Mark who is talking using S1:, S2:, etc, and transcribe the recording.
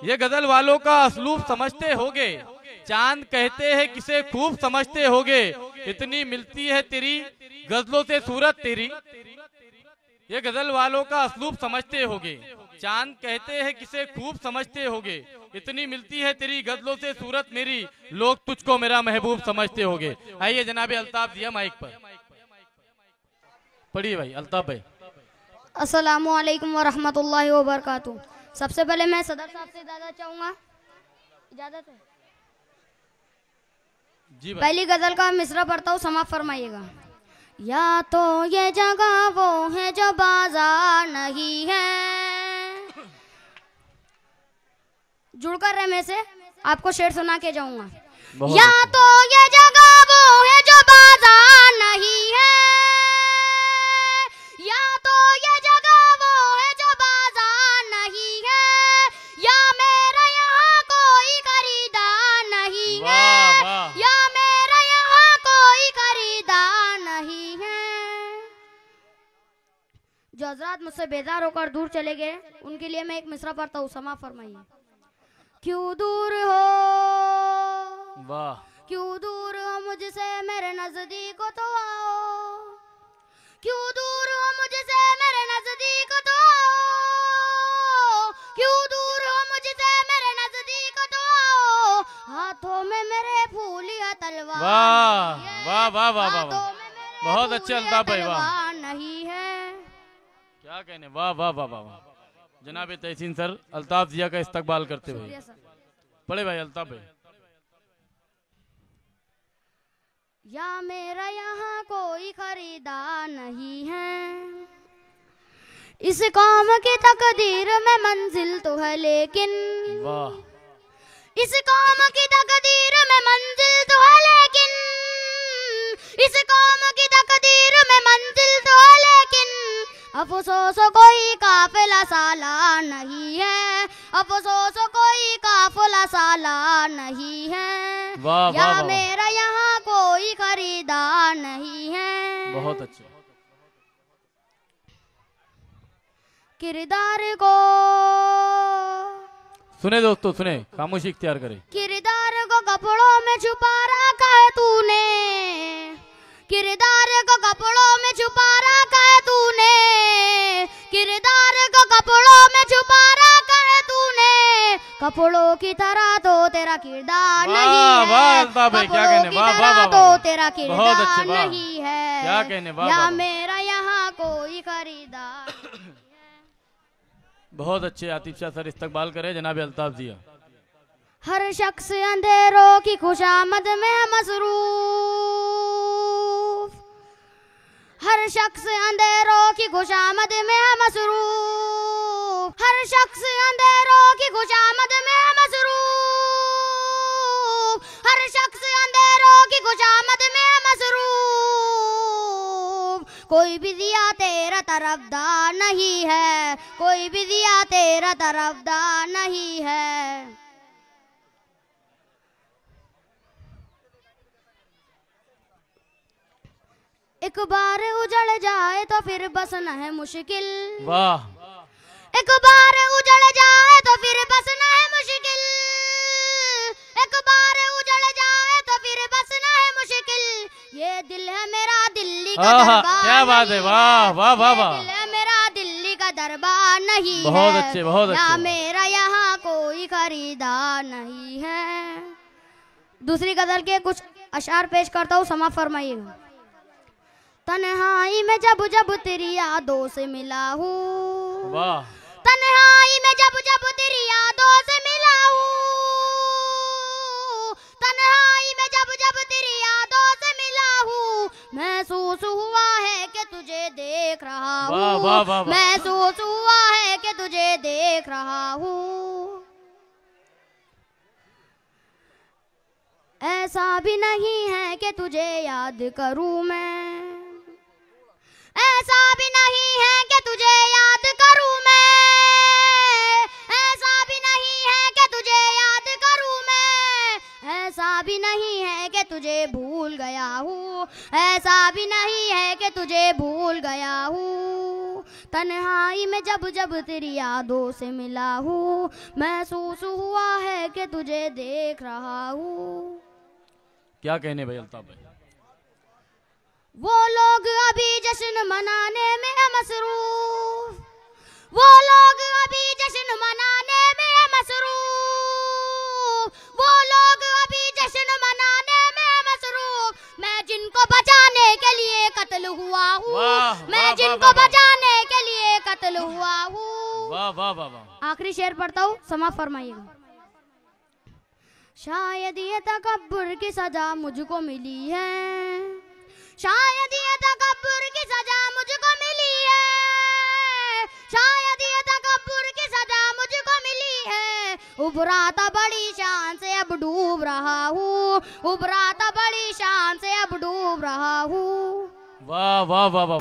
S1: ये गजल वालों का असलूब समझते होगे, चांद कहते हैं किसे खूब समझते होगे, इतनी मिलती है तेरी गजलों से सूरत तेरी। ये गजल वालों का असलूब समझते होगे, चांद कहते हैं किसे खूब समझते होगे, इतनी मिलती है तेरी गजलों से सूरत मेरी, लोग तुझको मेरा महबूब समझते होगे। आइए जनाब अल्ताफ दिया माइक पर, पढ़िए भाई अल्ताफ भाई।
S2: अस्सलामु अलैकुम व रहमतुल्लाहि व बरकातुहू। सबसे पहले मैं सदर साहब से इजाज़त चाहूँगा, इजाज़त है
S1: जी भाई।
S2: पहली गजल का मिसरा पढ़ता हूँ, समाप्त फरमाइएगा। या तो ये जगह वो है जो बाजार नहीं है, जुड़कर रहने से आपको शेर सुना के जाऊंगा। या तो ये जगह वो है जो बाजार नहीं है, या तो ये जगह वो है जो बाजार नहीं है, या मेरा यहाँ कोई खरीदार नहीं है, या मेरा यहाँ कोई खरीदार नहीं है। जो हजरात मुझसे बेजार होकर दूर चले गए उनके लिए मैं एक मिसरा पढ़ता हूँ, समाप्त फरमाइए। क्यों दूर हो,
S1: वाह,
S2: क्यों दूर हो मुझसे मेरे नजदीक तो आओ, क्यों दूर हो मुझसे मेरे नजदीक तो आओ, क्यों दूर हो मुझसे मेरे नजदीक तो आओ, हाथों में मेरे फूलिया तलवार।
S1: वाह वाह वाह वाह वाह, बहुत अच्छे अल्ताफ भाई, वाह
S2: नहीं है,
S1: क्या कहने, वाह वाह वाह वाह। जनाब तहसीन सर अल्ताफ जिया का इस्तकबाल करते हुए पढ़े भाई अल्ताफ भाई।
S2: या मेरा यहाँ कोई खरीदार नहीं है, इस कौम की तकदीर में मंजिल तो है लेकिन,
S1: वाह,
S2: इस कौम की तकदीर में मंजिल तो है लेकिन, इस कौम की तकदीर में मंजिल तो है लेकिन, अफसोस कोई काफिला साला नहीं है, अफसोस कोई काफिला साला नहीं है।
S1: वाह
S2: या
S1: वाह,
S2: मेरा यहाँ कोई खरीदार नहीं है।
S1: बहुत अच्छे।
S2: किरदार को
S1: सुने दोस्तों, सुने, खामोशी इख्तियार करें।
S2: किरदार को कपड़ों में छुपा रखा है तूने, किरदार को कपड़ों में छुपा रखा है तूने, किरदार को कपड़ों में छुपा रखा है तूने, कपड़ों की तरह तो तेरा किरदार नहीं है, कपड़ों की तरह तो तेरा किरदार नहीं है।
S1: क्या कहने, वाह
S2: या
S1: वाह,
S2: मेरा यहाँ कोई खरीदार।
S1: बहुत अच्छे। आतिफ शाह सर इस्तकबाल करे जनाब अल्ताफ जिया।
S2: हर शख्स अंधेरों की खुशामद में है मसरूफ, हर शख्स अंधेरों की खुशामद में है मसरूफ, हर शख्स अंधेरों की खुशामद में है मसरूफ, हर शख्स अंधेरों की खुशामद में है मसरूफ, कोई भी दिया तेरा तरफदार नहीं है, कोई भी दिया तेरा तरफदार नहीं है। एक बार उजड़ जाए तो फिर बसना है मुश्किल,
S1: वाह,
S2: एक बार उजड़ जाए तो फिर बसना है मुश्किल, एक बार उजड़ जाए तो फिर बसना है मुश्किल, ये दिल है मेरा दिल्ली का दरबार।
S1: क्या बात है, वाह वाह वाह वाह,
S2: दिल है मेरा दिल्ली का दरबार नहीं है।
S1: बहुत अच्छे, बहुत
S2: या
S1: अच्छे।
S2: मेरा यहाँ कोई खरीदार नहीं है। दूसरी गजल के कुछ अशार पेश करता हूँ, समाप्त फरमाइएगा। तन्हाई में जब जब तेरी यादों से मिला हूँ,
S1: वाह,
S2: तन्हाई में जब जब तेरी यादों से मिला हूँ, तन्हाई में जब जब तेरी यादों से मिला हूँ, महसूस हुआ है कि तुझे देख रहा हूँ, महसूस हुआ है कि तुझे देख रहा हूँ। ऐसा भी नहीं है कि तुझे याद करूँ मैं, ऐसा भी नहीं है कि तुझे याद करूँ मैं, ऐसा भी नहीं है कि तुझे याद करूँ मैं, ऐसा भी नहीं है कि तुझे भूल गया हूँ, ऐसा भी नहीं है कि तुझे भूल गया हूँ। तन्हाई में जब जब तेरी यादों से मिला हूँ, महसूस हुआ है कि तुझे देख रहा हूँ।
S1: क्या कहने भाई अल्ताफ भाई?
S2: वो लोग अभी जश्न मनाने में है मसरूफ, वो लोग अभी जश्न मनाने में है मसरूफ, वो लोग अभी जश्न मनाने में है मसरूफ। मैं जिनको बचाने के लिए कत्ल हुआ हूँ, मैं जिनको बचाने के लिए कत्ल हुआ हूँ।
S1: वाह वाह वाह वाह।
S2: आखिरी शेर पढ़ता हूँ, समाप्त फरमाइएगा। शायद ये तकब्बुर की सजा मुझको मिली है, शायद ये तकब्बुर की सजा मुझको मिली है, शायद ये तकब्बुर की सजा मुझको मिली है। उभरा था बड़ी शान से अब डूब रहा हूँ, उभरा था बड़ी शान से अब डूब रहा हूँ।
S1: वाह वाह वाह वाह।